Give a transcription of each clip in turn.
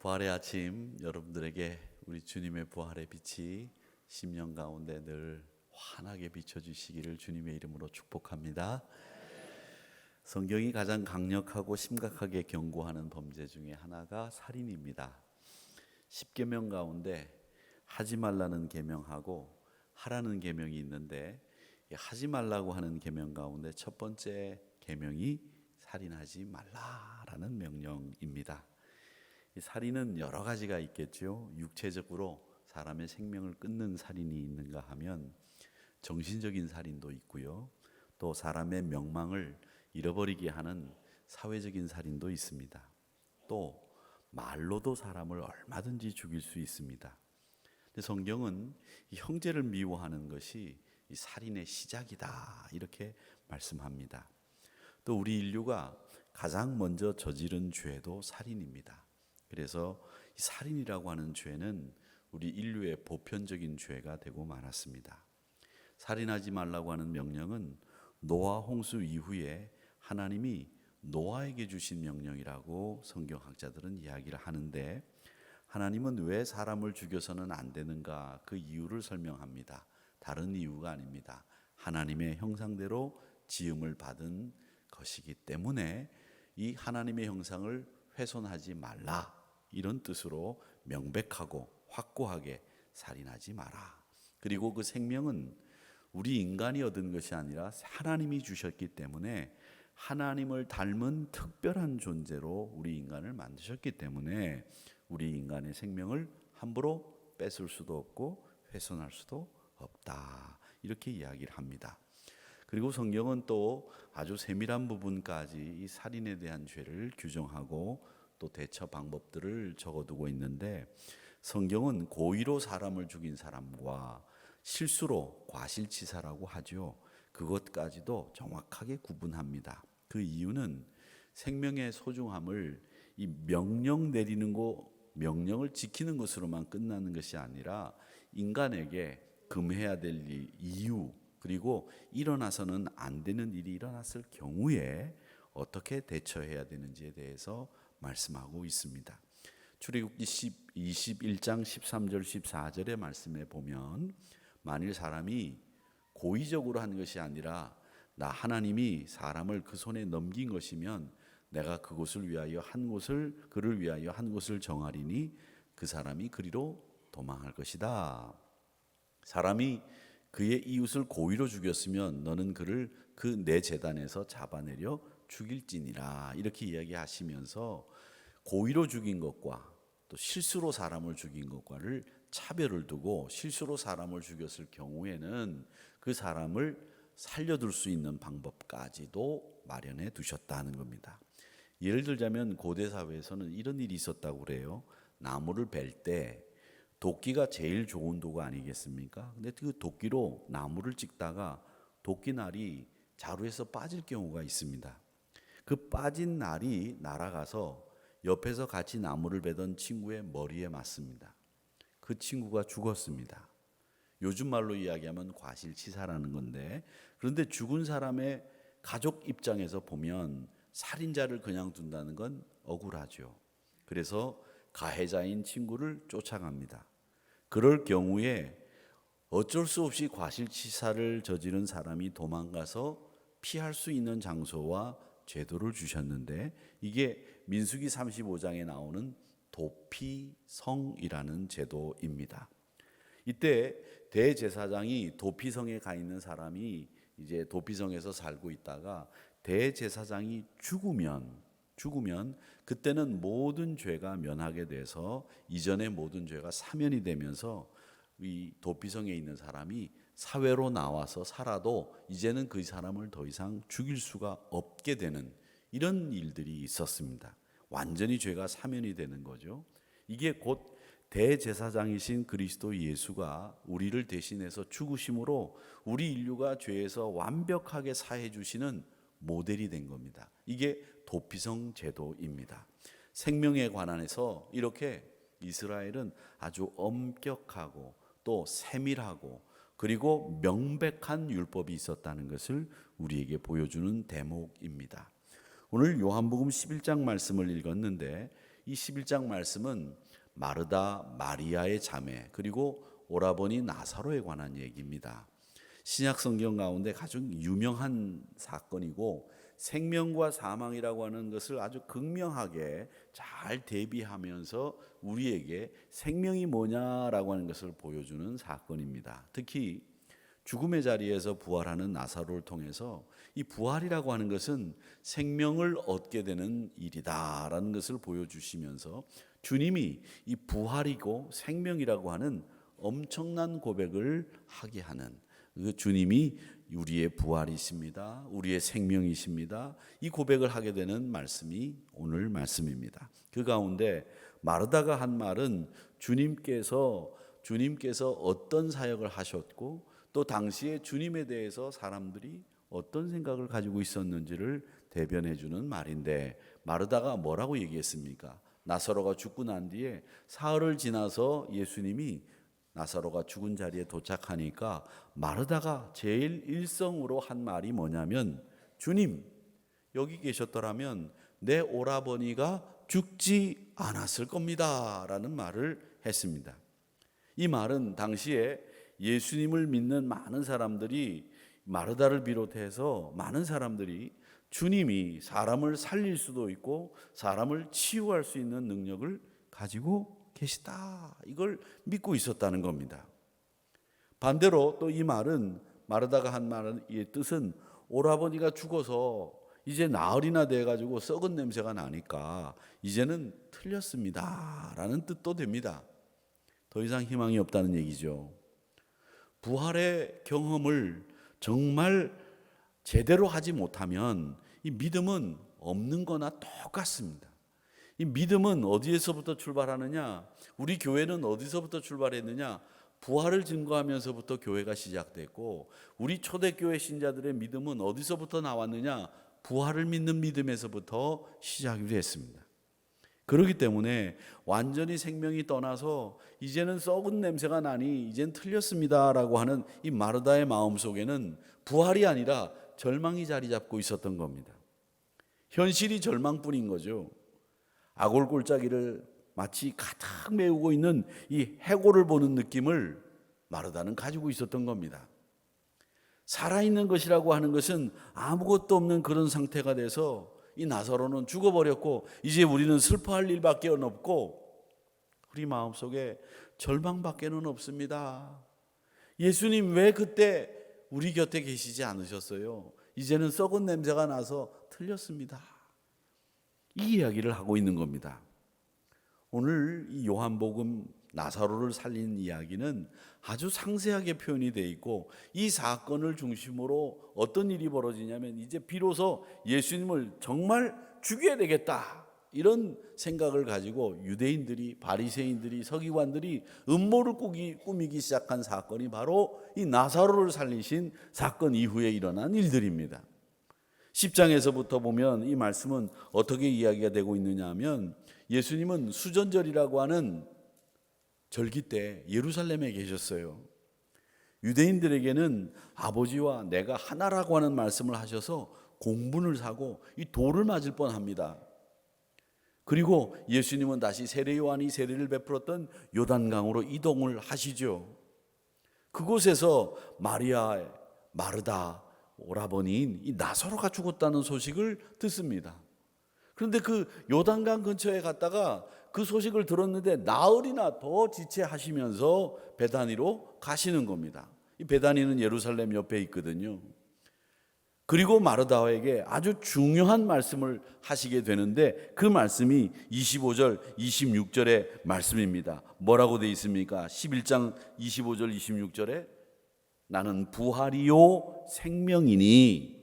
부활의 아침, 여러분들에게 우리 주님의 부활의 빛이 심령 가운데 늘 환하게 비춰주시기를 주님의 이름으로 축복합니다. 성경이 가장 강력하고 심각하게 경고하는 범죄 중에 하나가 살인입니다. 10계명 가운데 하지 말라는 계명하고 하라는 계명이 있는데, 하지 말라고 하는 계명 가운데 첫 번째 계명이 살인하지 말라라는 명령입니다. 이 살인은 여러 가지가 있겠죠. 육체적으로 사람의 생명을 끊는 살인이 있는가 하면 정신적인 살인도 있고요. 또 사람의 명망을 잃어버리게 하는 사회적인 살인도 있습니다. 또 말로도 사람을 얼마든지 죽일 수 있습니다. 근데 성경은 이 형제를 미워하는 것이 이 살인의 시작이다 이렇게 말씀합니다. 또 우리 인류가 가장 먼저 저지른 죄도 살인입니다. 그래서 이 살인이라고 하는 죄는 우리 인류의 보편적인 죄가 되고 말았습니다. 살인하지 말라고 하는 명령은 노아 홍수 이후에 하나님이 노아에게 주신 명령이라고 성경학자들은 이야기를 하는데, 하나님은 왜 사람을 죽여서는 안 되는가 그 이유를 설명합니다. 다른 이유가 아닙니다. 하나님의 형상대로 지음을 받은 것이기 때문에 이 하나님의 형상을 훼손하지 말라, 이런 뜻으로 명백하고 확고하게 살인하지 마라. 그리고 그 생명은 우리 인간이 얻은 것이 아니라 하나님이 주셨기 때문에 하나님을 닮은 특별한 존재로 우리 인간을 만드셨기 때문에 우리 인간의 생명을 함부로 뺏을 수도 없고 훼손할 수도 없다, 이렇게 이야기를 합니다. 그리고 성경은 또 아주 세밀한 부분까지 이 살인에 대한 죄를 규정하고 또 대처 방법들을 적어두고 있는데, 성경은 고의로 사람을 죽인 사람과 실수로 과실치사라고 하죠. 그것까지도 정확하게 구분합니다. 그 이유는 생명의 소중함을 이 명령 내리는 거, 명령을 지키는 것으로만 끝나는 것이 아니라 인간에게 금해야 될 이유, 그리고 일어나서는 안 되는 일이 일어났을 경우에 어떻게 대처해야 되는지에 대해서 말씀하고 있습니다. 출애굽기 21장 13절 14절의 말씀에 보면, 만일 사람이 고의적으로 한 것이 아니라 나 하나님이 사람을 그 손에 넘긴 것이면 내가 그를 위하여 한 곳을 정하리니 그 사람이 그리로 도망할 것이다. 사람이 그의 이웃을 고의로 죽였으면 너는 그를 그 내 제단에서 잡아내려 죽일지니라, 이렇게 이야기하시면서 고의로 죽인 것과 또 실수로 사람을 죽인 것과를 차별을 두고, 실수로 사람을 죽였을 경우에는 그 사람을 살려둘 수 있는 방법까지도 마련해 두셨다는 겁니다. 예를 들자면 고대 사회에서는 이런 일이 있었다고 그래요. 나무를 벨 때 도끼가 제일 좋은 도구 아니겠습니까? 근데 그 도끼로 나무를 찍다가 도끼날이 자루에서 빠질 경우가 있습니다. 그 빠진 날이 날아가서 옆에서 같이 나무를 베던 친구의 머리에 맞습니다. 그 친구가 죽었습니다. 요즘 말로 이야기하면 과실치사라는 건데, 그런데 죽은 사람의 가족 입장에서 보면 살인자를 그냥 둔다는 건 억울하죠. 그래서 가해자인 친구를 쫓아갑니다. 그럴 경우에 어쩔 수 없이 과실치사를 저지른 사람이 도망가서 피할 수 있는 장소와 제도를 주셨는데, 이게 민수기 35장에 나오는 도피성이라는 제도입니다. 이때 대제사장이 도피성에 가 있는 사람이 이제 도피성에서 살고 있다가 대제사장이 죽으면 그때는 모든 죄가 면하게 돼서 이전의 모든 죄가 사면이 되면서 이 도피성에 있는 사람이 사회로 나와서 살아도 이제는 그 사람을 더 이상 죽일 수가 없게 되는 이런 일들이 있었습니다. 완전히 죄가 사면이 되는 거죠. 이게 곧 대제사장이신 그리스도 예수가 우리를 대신해서 죽으심으로 우리 인류가 죄에서 완벽하게 사해 주시는 모델이 된 겁니다. 이게 도피성 제도입니다. 생명에 관한해서 이렇게 이스라엘은 아주 엄격하고 또 세밀하고 그리고 명백한 율법이 있었다는 것을 우리에게 보여주는 대목입니다. 오늘 요한복음 11장 말씀을 읽었는데, 이 11장 말씀은 마르다 마리아의 자매 그리고 오라버니 나사로에 관한 얘기입니다. 신약 성경 가운데 가장 유명한 사건이고 생명과 사망이라고 하는 것을 아주 극명하게 잘 대비하면서 우리에게 생명이 뭐냐라고 하는 것을 보여주는 사건입니다. 특히 죽음의 자리에서 부활하는 나사로를 통해서 이 부활이라고 하는 것은 생명을 얻게 되는 일이다라는 것을 보여주시면서 주님이 이 부활이고 생명이라고 하는 엄청난 고백을 하게 하는 그 주님이 우리의 부활이십니다. 우리의 생명이십니다. 이 고백을 하게 되는 말씀이 오늘 말씀입니다. 그 가운데 마르다가 한 말은 주님께서 어떤 사역을 하셨고 또 당시에 주님에 대해서 사람들이 어떤 생각을 가지고 있었는지를 대변해 주는 말인데 마르다가 뭐라고 얘기했습니까? 나사로가 죽고 난 뒤에 사흘을 지나서 예수님이 나사로가 죽은 자리에 도착하니까 마르다가 제일 일성으로 한 말이 뭐냐면 주님 여기 계셨더라면 내 오라버니가 죽지 않았을 겁니다 라는 말을 했습니다. 이 말은 당시에 예수님을 믿는 많은 사람들이 마르다를 비롯해서 많은 사람들이 주님이 사람을 살릴 수도 있고 사람을 치유할 수 있는 능력을 가지고 계시다 이걸 믿고 있었다는 겁니다. 반대로 또 이 말은 마르다가 한 말의 뜻은 오라버니가 죽어서 이제 나흘이나 돼가지고 썩은 냄새가 나니까 이제는 틀렸습니다 라는 뜻도 됩니다. 더 이상 희망이 없다는 얘기죠. 부활의 경험을 정말 제대로 하지 못하면 이 믿음은 없는 거나 똑같습니다. 이 믿음은 어디에서부터 출발하느냐? 우리 교회는 어디서부터 출발했느냐? 부활을 증거하면서부터 교회가 시작됐고 우리 초대교회 신자들의 믿음은 어디서부터 나왔느냐? 부활을 믿는 믿음에서부터 시작이 됐습니다. 그렇기 때문에 완전히 생명이 떠나서 이제는 썩은 냄새가 나니 이젠 틀렸습니다라고 하는 이 마르다의 마음속에는 부활이 아니라 절망이 자리 잡고 있었던 겁니다. 현실이 절망뿐인 거죠. 아골골짜기를 마치 가득 메우고 있는 이 해골을 보는 느낌을 마르다는 가지고 있었던 겁니다. 살아있는 것이라고 하는 것은 아무것도 없는 그런 상태가 돼서 이 나사로는 죽어버렸고 이제 우리는 슬퍼할 일밖에 없고 우리 마음속에 절망밖에는 없습니다. 예수님 왜 그때 우리 곁에 계시지 않으셨어요? 이제는 썩은 냄새가 나서 틀렸습니다. 이 이야기를 하고 있는 겁니다. 오늘 이 요한복음 나사로를 살린 이야기는 아주 상세하게 표현이 되어 있고 이 사건을 중심으로 어떤 일이 벌어지냐면 이제 비로소 예수님을 정말 죽여야 되겠다 이런 생각을 가지고 유대인들이 바리새인들이 서기관들이 음모를 꾸미기 시작한 사건이 바로 이 나사로를 살리신 사건 이후에 일어난 일들입니다. 10장에서부터 보면 이 말씀은 어떻게 이야기가 되고 있느냐 하면 예수님은 수전절이라고 하는 절기 때 예루살렘에 계셨어요. 유대인들에게는 아버지와 내가 하나라고 하는 말씀을 하셔서 공분을 사고 이 돌을 맞을 뻔합니다. 그리고 예수님은 다시 세례 요한이 세례를 베풀었던 요단강으로 이동을 하시죠. 그곳에서 마리아, 마르다 오라버니인 이 나사로가 죽었다는 소식을 듣습니다. 그런데 그 요단강 근처에 갔다가 그 소식을 들었는데 나흘이나 더 지체하시면서 베다니로 가시는 겁니다. 이 베다니는 예루살렘 옆에 있거든요. 그리고 마르다에게 아주 중요한 말씀을 하시게 되는데 그 말씀이 25절, 26절의 말씀입니다. 뭐라고 되어 있습니까? 11장 25절, 26절에 나는 부활이요 생명이니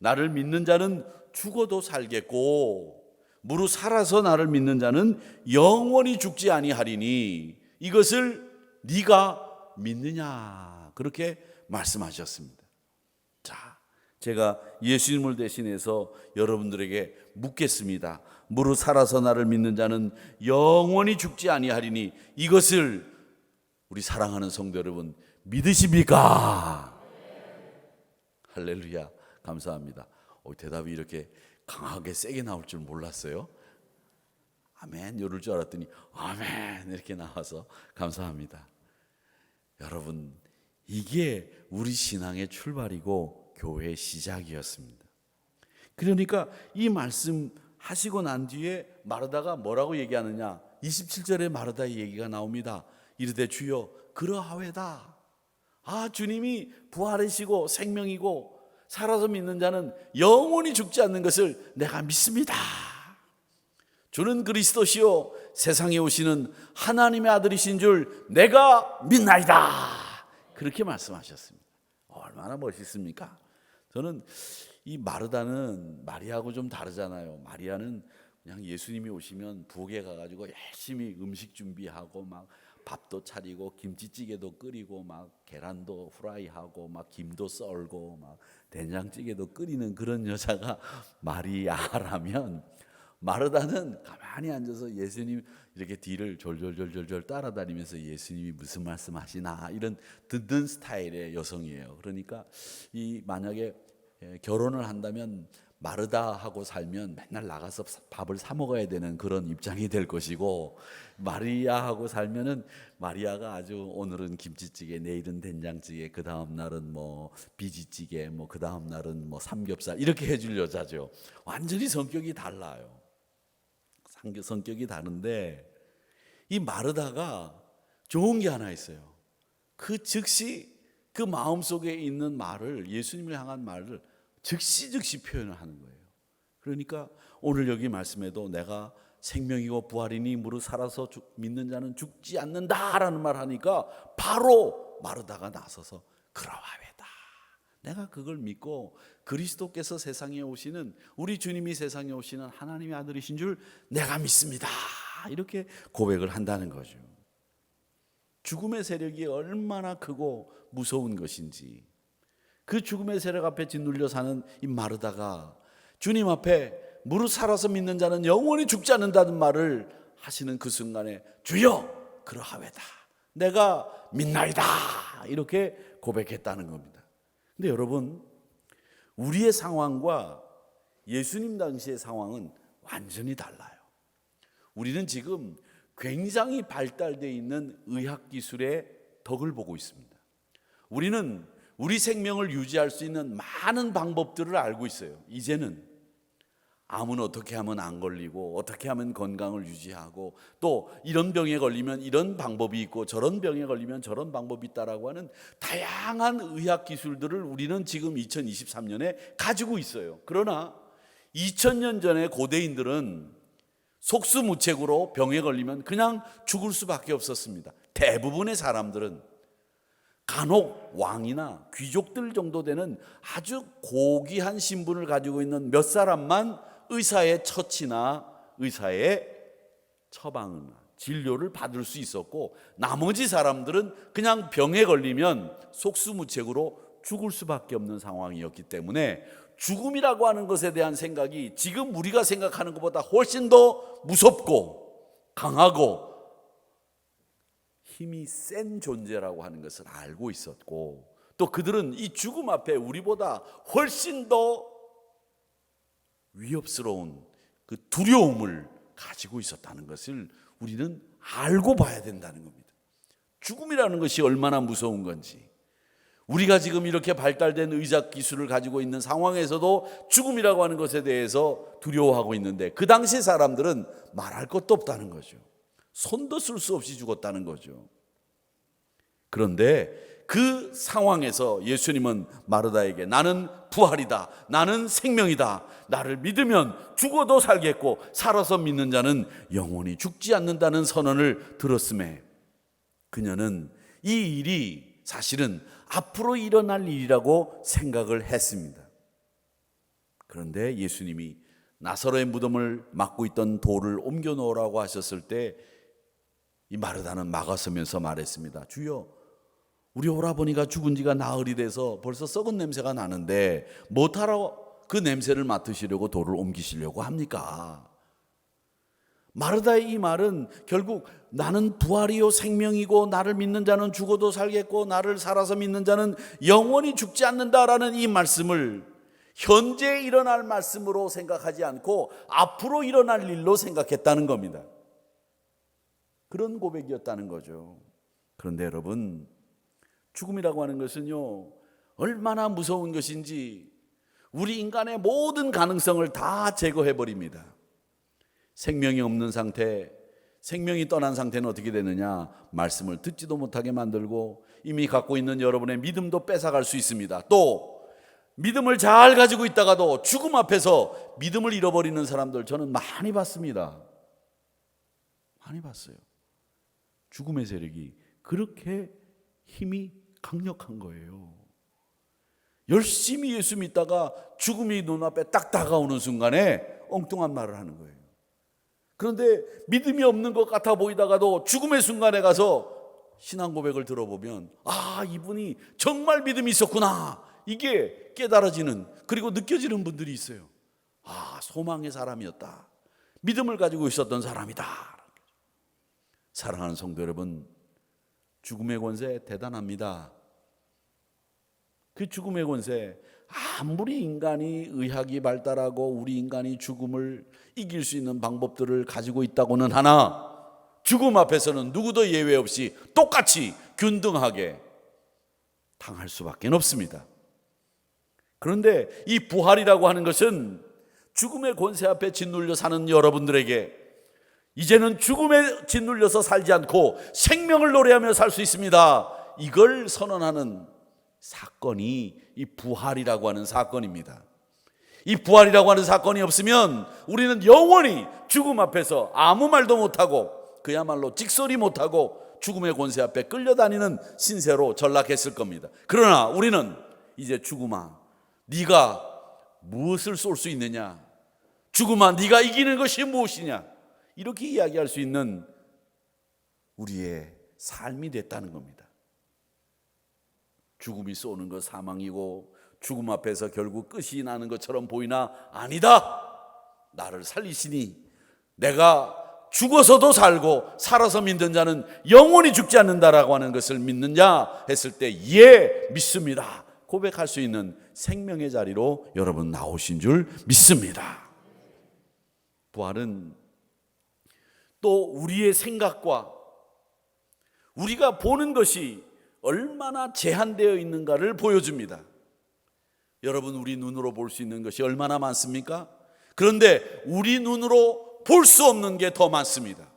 나를 믿는 자는 죽어도 살겠고 무릇 살아서 나를 믿는 자는 영원히 죽지 아니하리니 이것을 네가 믿느냐 그렇게 말씀하셨습니다. 자, 제가 예수님을 대신해서 여러분들에게 묻겠습니다. 무릇 살아서 나를 믿는 자는 영원히 죽지 아니하리니 이것을 우리 사랑하는 성도 여러분 믿으십니까? 할렐루야, 감사합니다. 대답이 이렇게 강하게 세게 나올 줄 몰랐어요. 아멘 이럴 줄 알았더니 아멘 이렇게 나와서 감사합니다. 여러분, 이게 우리 신앙의 출발이고 교회의 시작이었습니다. 그러니까 이 말씀 하시고 난 뒤에 마르다가 뭐라고 얘기하느냐, 27절에 마르다의 얘기가 나옵니다. 이르되 주여 그러하외다. 주님이 부활이시고 생명이고 살아서 믿는 자는 영원히 죽지 않는 것을 내가 믿습니다. 주는 그리스도시요 세상에 오시는 하나님의 아들이신 줄 내가 믿나이다. 그렇게 말씀하셨습니다. 얼마나 멋있습니까? 저는 이 마르다는 마리아하고 좀 다르잖아요. 마리아는 그냥 예수님이 오시면 부엌에 가가지고 열심히 음식 준비하고 막 밥도 차리고 김치찌개도 끓이고 막 계란도 후라이하고 막 김도 썰고 막 된장찌개도 끓이는 그런 여자가 마리아라면, 마르다는 가만히 앉아서 예수님 이렇게 뒤를 졸졸졸졸 따라다니면서 예수님이 무슨 말씀하시나 이런 듣는 스타일의 여성이에요. 그러니까 이 만약에 결혼을 한다면 마르다하고 살면 맨날 나가서 밥을 사 먹어야 되는 그런 입장이 될 것이고, 마리아하고 살면은 마리아가 아주 오늘은 김치찌개, 내일은 된장찌개, 그 다음 날은 뭐 비지찌개, 뭐 그 다음 날은 뭐 삼겹살 이렇게 해줄 여자죠. 완전히 성격이 달라요. 성격이 다른데 이 마르다가 좋은 게 하나 있어요. 그 즉시 그 마음속에 있는 말을, 예수님을 향한 말을 즉시 표현을 하는 거예요. 그러니까 오늘 여기 말씀에도 내가 생명이고 부활이니 무릇 살아서 믿는 자는 죽지 않는다라는 말 하니까 바로 마르다가 나서서 그러하외다. 내가 그걸 믿고 그리스도께서 세상에 오시는, 우리 주님이 세상에 오시는 하나님의 아들이신 줄 내가 믿습니다. 이렇게 고백을 한다는 거죠. 죽음의 세력이 얼마나 크고 무서운 것인지, 그 죽음의 세력 앞에 짓눌려 사는 이 마르다가 주님 앞에 무릇 살아서 믿는 자는 영원히 죽지 않는다는 말을 하시는 그 순간에 주여 그러하외다, 내가 믿나이다, 이렇게 고백했다는 겁니다. 근데 여러분, 우리의 상황과 예수님 당시의 상황은 완전히 달라요. 우리는 지금 굉장히 발달되어 있는 의학기술의 덕을 보고 있습니다. 우리는 우리 생명을 유지할 수 있는 많은 방법들을 알고 있어요. 이제는 암은 어떻게 하면 안 걸리고, 어떻게 하면 건강을 유지하고, 또 이런 병에 걸리면 이런 방법이 있고 저런 병에 걸리면 저런 방법이 있다라고 하는 다양한 의학 기술들을 우리는 지금 2023년에 가지고 있어요. 그러나 2000년 전에 고대인들은 속수무책으로 병에 걸리면 그냥 죽을 수밖에 없었습니다. 대부분의 사람들은 간혹 왕이나 귀족들 정도 되는 아주 고귀한 신분을 가지고 있는 몇 사람만 의사의 처치나 의사의 처방이나 진료를 받을 수 있었고, 나머지 사람들은 그냥 병에 걸리면 속수무책으로 죽을 수밖에 없는 상황이었기 때문에 죽음이라고 하는 것에 대한 생각이 지금 우리가 생각하는 것보다 훨씬 더 무섭고 강하고 힘이 센 존재라고 하는 것을 알고 있었고, 또 그들은 이 죽음 앞에 우리보다 훨씬 더 위협스러운 그 두려움을 가지고 있었다는 것을 우리는 알고 봐야 된다는 겁니다. 죽음이라는 것이 얼마나 무서운 건지, 우리가 지금 이렇게 발달된 의학 기술을 가지고 있는 상황에서도 죽음이라고 하는 것에 대해서 두려워하고 있는데, 그 당시 사람들은 말할 것도 없다는 거죠. 손도 쓸 수 없이 죽었다는 거죠. 그런데 그 상황에서 예수님은 마르다에게 나는 부활이다, 나는 생명이다, 나를 믿으면 죽어도 살겠고 살아서 믿는 자는 영원히 죽지 않는다는 선언을 들었음에 그녀는 이 일이 사실은 앞으로 일어날 일이라고 생각을 했습니다. 그런데 예수님이 나사로의 무덤을 막고 있던 돌을 옮겨 놓으라고 하셨을 때 이 마르다는 막아서면서 말했습니다. 주여, 우리 오라버니가 죽은 지가 나흘이 돼서 벌써 썩은 냄새가 나는데 뭐하러 그 냄새를 맡으시려고 돌을 옮기시려고 합니까? 마르다의 이 말은 결국 나는 부활이요 생명이고 나를 믿는 자는 죽어도 살겠고 나를 살아서 믿는 자는 영원히 죽지 않는다라는 이 말씀을 현재 일어날 말씀으로 생각하지 않고 앞으로 일어날 일로 생각했다는 겁니다. 그런 고백이었다는 거죠. 그런데 여러분, 죽음이라고 하는 것은요, 얼마나 무서운 것인지 우리 인간의 모든 가능성을 다 제거해버립니다. 생명이 없는 상태, 생명이 떠난 상태는 어떻게 되느냐? 말씀을 듣지도 못하게 만들고 이미 갖고 있는 여러분의 믿음도 뺏어갈 수 있습니다. 또 믿음을 잘 가지고 있다가도 죽음 앞에서 믿음을 잃어버리는 사람들 저는 많이 봤습니다. 많이 봤어요. 죽음의 세력이 그렇게 힘이 강력한 거예요. 열심히 예수 믿다가 죽음이 눈앞에 딱 다가오는 순간에 엉뚱한 말을 하는 거예요. 그런데 믿음이 없는 것 같아 보이다가도 죽음의 순간에 가서 신앙 고백을 들어보면 이분이 정말 믿음이 있었구나, 이게 깨달아지는, 그리고 느껴지는 분들이 있어요. 소망의 사람이었다, 믿음을 가지고 있었던 사람이다. 사랑하는 성도 여러분, 죽음의 권세 대단합니다. 그 죽음의 권세, 아무리 인간이 의학이 발달하고 우리 인간이 죽음을 이길 수 있는 방법들을 가지고 있다고는 하나, 죽음 앞에서는 누구도 예외 없이 똑같이 균등하게 당할 수밖에 없습니다. 그런데 이 부활이라고 하는 것은 죽음의 권세 앞에 짓눌려 사는 여러분들에게 이제는 죽음에 짓눌려서 살지 않고 생명을 노래하며 살 수 있습니다, 이걸 선언하는 사건이 이 부활이라고 하는 사건입니다. 이 부활이라고 하는 사건이 없으면 우리는 영원히 죽음 앞에서 아무 말도 못하고 그야말로 찍소리 못하고 죽음의 권세 앞에 끌려다니는 신세로 전락했을 겁니다. 그러나 우리는 이제 죽음아, 네가 무엇을 쏠 수 있느냐, 죽음아 네가 이기는 것이 무엇이냐, 이렇게 이야기할 수 있는 우리의 삶이 됐다는 겁니다. 죽음이 쏘는 것 사망이고 죽음 앞에서 결국 끝이 나는 것처럼 보이나 아니다, 나를 살리시니 내가 죽어서도 살고 살아서 믿는 자는 영원히 죽지 않는다라고 하는 것을 믿느냐 했을 때 예, 믿습니다 고백할 수 있는 생명의 자리로 여러분 나오신 줄 믿습니다. 부활은 또 우리의 생각과 우리가 보는 것이 얼마나 제한되어 있는가를 보여줍니다. 여러분, 우리 눈으로 볼 수 있는 것이 얼마나 많습니까? 그런데 우리 눈으로 볼 수 없는 게 더 많습니다.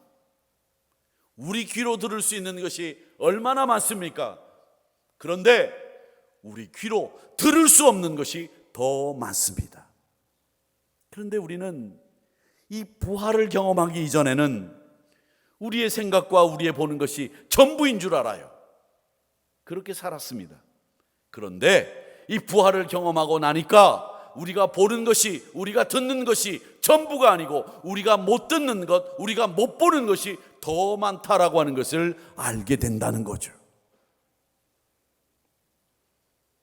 우리 귀로 들을 수 있는 것이 얼마나 많습니까? 그런데 우리 귀로 들을 수 없는 것이 더 많습니다. 그런데 우리는 이 부활을 경험하기 이전에는 우리의 생각과 우리의 보는 것이 전부인 줄 알아요. 그렇게 살았습니다. 그런데 이 부활을 경험하고 나니까 우리가 보는 것이, 우리가 듣는 것이 전부가 아니고 우리가 못 듣는 것, 우리가 못 보는 것이 더 많다라고 하는 것을 알게 된다는 거죠.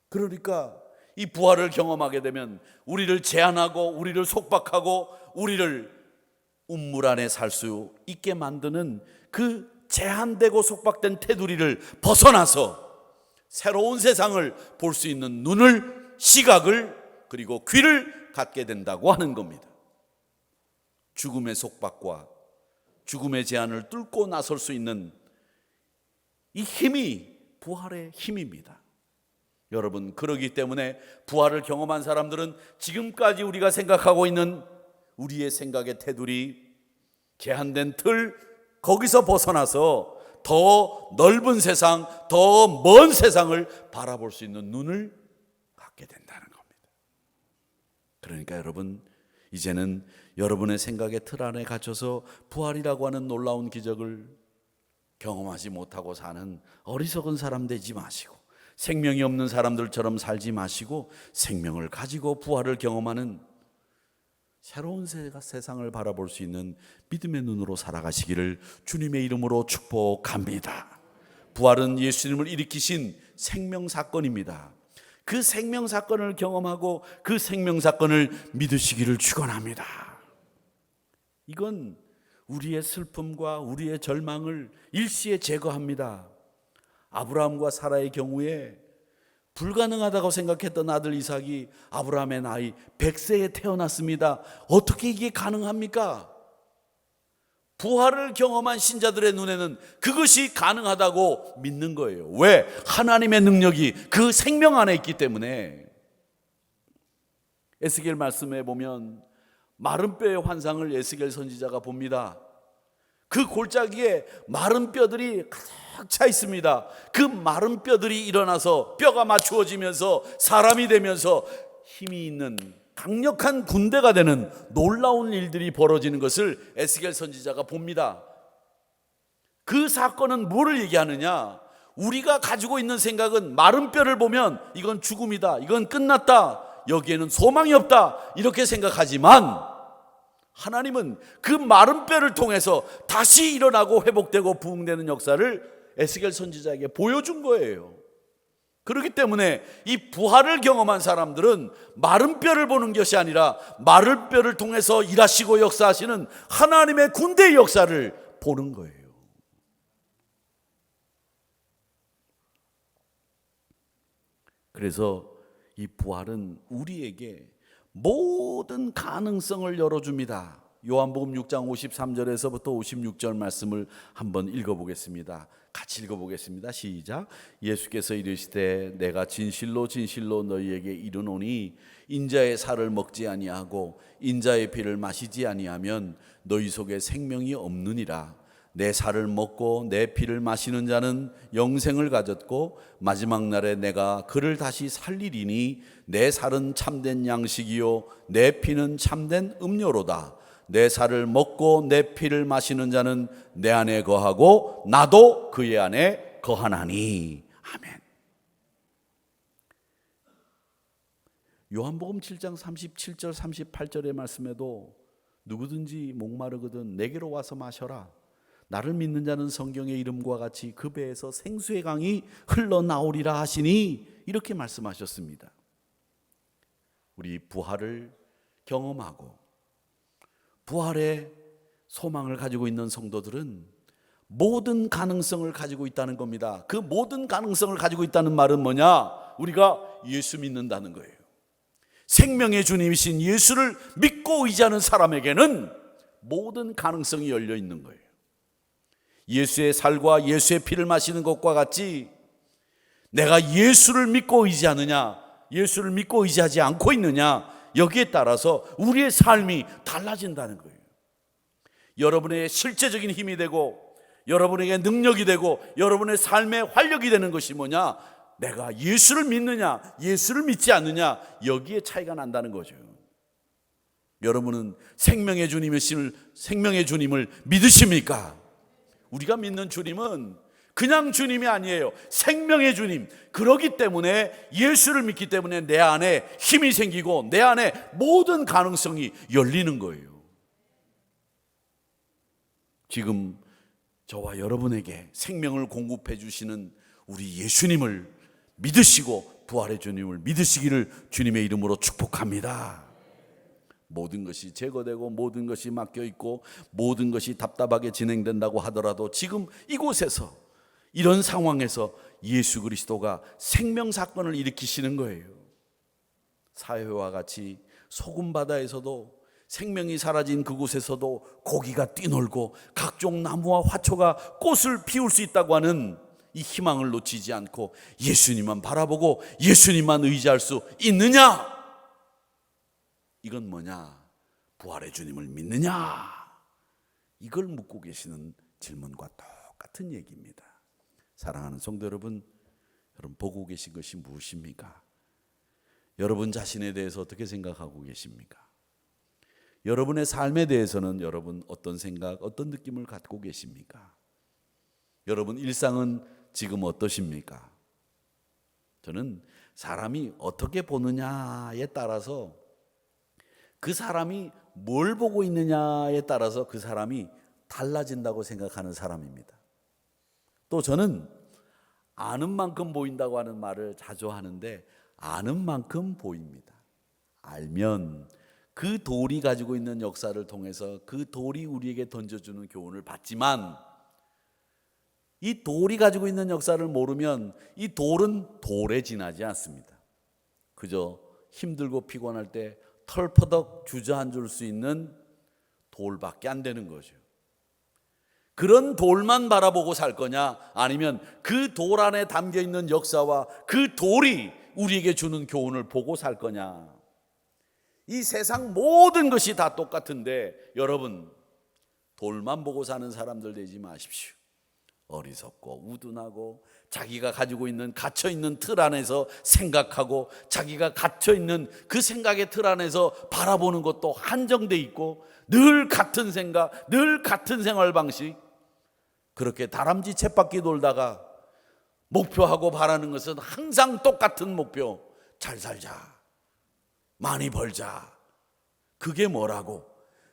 그러니까 이 부활을 경험하게 되면 우리를 제한하고 우리를 속박하고 우리를 운물 안에 살 수 있게 만드는 그 제한되고 속박된 테두리를 벗어나서 새로운 세상을 볼 수 있는 눈을, 시각을, 그리고 귀를 갖게 된다고 하는 겁니다. 죽음의 속박과 죽음의 제한을 뚫고 나설 수 있는 이 힘이 부활의 힘입니다. 여러분, 그러기 때문에 부활을 경험한 사람들은 지금까지 우리가 생각하고 있는 우리의 생각의 테두리, 제한된 틀, 거기서 벗어나서 더 넓은 세상, 더 먼 세상을 바라볼 수 있는 눈을 갖게 된다는 겁니다. 그러니까 여러분, 이제는 여러분의 생각의 틀 안에 갇혀서 부활이라고 하는 놀라운 기적을 경험하지 못하고 사는 어리석은 사람 되지 마시고, 생명이 없는 사람들처럼 살지 마시고, 생명을 가지고 부활을 경험하는 새로운 세상을 바라볼 수 있는 믿음의 눈으로 살아가시기를 주님의 이름으로 축복합니다. 부활은 예수님을 일으키신 생명사건입니다. 그 생명사건을 경험하고 그 생명사건을 믿으시기를 축원합니다. 이건 우리의 슬픔과 우리의 절망을 일시에 제거합니다. 아브라함과 사라의 경우에 불가능하다고 생각했던 아들 이삭이 아브라함의 나이 100세에 태어났습니다. 어떻게 이게 가능합니까? 부활을 경험한 신자들의 눈에는 그것이 가능하다고 믿는 거예요. 왜? 하나님의 능력이 그 생명 안에 있기 때문에. 에스겔 말씀에 보면 마른 뼈의 환상을 에스겔 선지자가 봅니다. 그 골짜기에 마른 뼈들이 가득 차 있습니다. 그 마른 뼈들이 일어나서 뼈가 맞추어지면서 사람이 되면서 힘이 있는 강력한 군대가 되는 놀라운 일들이 벌어지는 것을 에스겔 선지자가 봅니다. 그 사건은 뭐를 얘기하느냐? 우리가 가지고 있는 생각은 마른 뼈를 보면 이건 죽음이다, 이건 끝났다, 여기에는 소망이 없다, 이렇게 생각하지만 하나님은 그 마른 뼈를 통해서 다시 일어나고 회복되고 부흥되는 역사를 에스겔 선지자에게 보여준 거예요. 그렇기 때문에 이 부활을 경험한 사람들은 마른 뼈를 보는 것이 아니라 마른 뼈를 통해서 일하시고 역사하시는 하나님의 군대의 역사를 보는 거예요. 그래서 이 부활은 우리에게 모든 가능성을 열어줍니다. 요한복음 6장 53절에서부터 56절 말씀을 한번 읽어보겠습니다. 같이 읽어보겠습니다. 시작. 예수께서 이르시되 내가 진실로 진실로 너희에게 이르노니 인자의 살을 먹지 아니하고 인자의 피를 마시지 아니하면 너희 속에 생명이 없느니라. 내 살을 먹고 내 피를 마시는 자는 영생을 가졌고 마지막 날에 내가 그를 다시 살리리니 내 살은 참된 양식이요 내 피는 참된 음료로다. 내 살을 먹고 내 피를 마시는 자는 내 안에 거하고 나도 그의 안에 거하나니. 아멘. 요한복음 7장 37절 38절의 말씀에도 누구든지 목마르거든 내게로 와서 마셔라. 나를 믿는 자는 성경의 이름과 같이 그 배에서 생수의 강이 흘러나오리라 하시니, 이렇게 말씀하셨습니다. 우리 부활을 경험하고 부활의 소망을 가지고 있는 성도들은 모든 가능성을 가지고 있다는 겁니다. 그 모든 가능성을 가지고 있다는 말은 뭐냐? 우리가 예수 믿는다는 거예요. 생명의 주님이신 예수를 믿고 의지하는 사람에게는 모든 가능성이 열려 있는 거예요. 예수의 살과 예수의 피를 마시는 것과 같이 내가 예수를 믿고 의지하느냐, 예수를 믿고 의지하지 않고 있느냐, 여기에 따라서 우리의 삶이 달라진다는 거예요. 여러분의 실제적인 힘이 되고 여러분에게 능력이 되고 여러분의 삶의 활력이 되는 것이 뭐냐? 내가 예수를 믿느냐, 예수를 믿지 않느냐, 여기에 차이가 난다는 거죠. 여러분은 생명의 주님을 믿으십니까? 우리가 믿는 주님은 그냥 주님이 아니에요. 생명의 주님. 그렇기 때문에 예수를 믿기 때문에 내 안에 힘이 생기고 내 안에 모든 가능성이 열리는 거예요. 지금 저와 여러분에게 생명을 공급해 주시는 우리 예수님을 믿으시고 부활의 주님을 믿으시기를 주님의 이름으로 축복합니다. 모든 것이 제거되고 모든 것이 막혀있고 모든 것이 답답하게 진행된다고 하더라도 지금 이곳에서, 이런 상황에서 예수 그리스도가 생명 사건을 일으키시는 거예요. 사회와 같이 소금 바다에서도 생명이 사라진 그곳에서도 고기가 뛰놀고 각종 나무와 화초가 꽃을 피울 수 있다고 하는 이 희망을 놓치지 않고 예수님만 바라보고 예수님만 의지할 수 있느냐? 이건 뭐냐? 부활의 주님을 믿느냐? 이걸 묻고 계시는 질문과 똑같은 얘기입니다. 사랑하는 성도 여러분, 여러분 보고 계신 것이 무엇입니까? 여러분 자신에 대해서 어떻게 생각하고 계십니까? 여러분의 삶에 대해서는 여러분 어떤 생각, 어떤 느낌을 갖고 계십니까? 여러분 일상은 지금 어떠십니까? 저는 사람이 어떻게 보느냐에 따라서, 그 사람이 뭘 보고 있느냐에 따라서 그 사람이 달라진다고 생각하는 사람입니다. 또 저는 아는 만큼 보인다고 하는 말을 자주 하는데, 아는 만큼 보입니다. 알면 그 돌이 가지고 있는 역사를 통해서 그 돌이 우리에게 던져주는 교훈을 받지만, 이 돌이 가지고 있는 역사를 모르면 이 돌은 돌에 지나지 않습니다. 그저 힘들고 피곤할 때 털퍼덕 주저앉을 수 있는 돌밖에 안 되는 거죠. 그런 돌만 바라보고 살 거냐, 아니면 그 돌 안에 담겨 있는 역사와 그 돌이 우리에게 주는 교훈을 보고 살 거냐. 이 세상 모든 것이 다 똑같은데 여러분, 돌만 보고 사는 사람들 되지 마십시오. 어리석고 우둔하고 자기가 가지고 있는 갇혀있는 틀 안에서 생각하고 자기가 갇혀있는 그 생각의 틀 안에서 바라보는 것도 한정돼 있고 늘 같은 생각, 늘 같은 생활 방식, 그렇게 다람쥐 쳇바퀴 돌다가 목표하고 바라는 것은 항상 똑같은 목표. 잘 살자, 많이 벌자. 그게 뭐라고?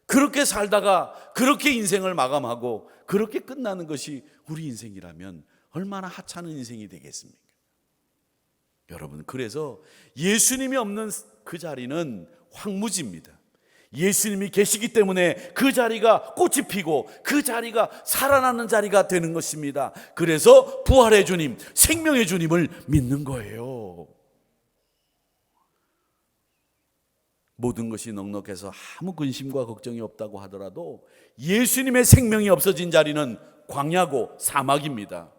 그렇게 살다가 그렇게 인생을 마감하고 그렇게 끝나는 것이 우리 인생이라면 얼마나 하찮은 인생이 되겠습니까? 여러분, 그래서 예수님이 없는 그 자리는 황무지입니다. 예수님이 계시기 때문에 그 자리가 꽃이 피고 그 자리가 살아나는 자리가 되는 것입니다. 그래서 부활의 주님, 생명의 주님을 믿는 거예요. 모든 것이 넉넉해서 아무 근심과 걱정이 없다고 하더라도 예수님의 생명이 없어진 자리는 광야고 사막입니다.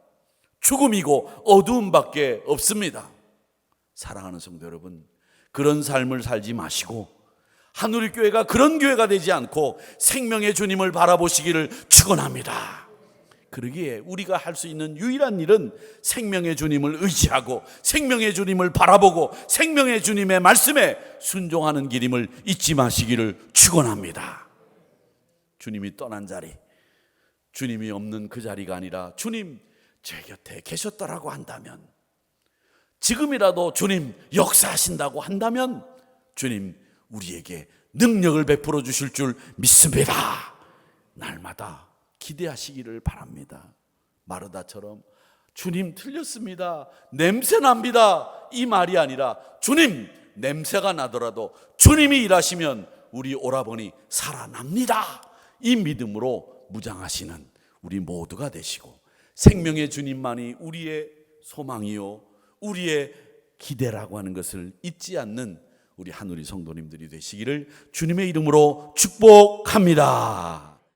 죽음이고 어두움밖에 없습니다. 사랑하는 성도 여러분, 그런 삶을 살지 마시고 하누리교회가 그런 교회가 되지 않고 생명의 주님을 바라보시기를 축원합니다. 그러기에 우리가 할 수 있는 유일한 일은 생명의 주님을 의지하고 생명의 주님을 바라보고 생명의 주님의 말씀에 순종하는 길임을 잊지 마시기를 축원합니다. 주님이 떠난 자리, 주님이 없는 그 자리가 아니라 주님 제 곁에 계셨더라고 한다면, 지금이라도 주님 역사하신다고 한다면 주님 우리에게 능력을 베풀어 주실 줄 믿습니다. 날마다 기대하시기를 바랍니다. 마르다처럼 주님 틀렸습니다, 냄새납니다, 이 말이 아니라 주님 냄새가 나더라도 주님이 일하시면 우리 오라버니 살아납니다, 이 믿음으로 무장하시는 우리 모두가 되시고 생명의 주님만이 우리의 소망이요 우리의 기대라고 하는 것을 잊지 않는 우리 하누리 성도님들이 되시기를 주님의 이름으로 축복합니다.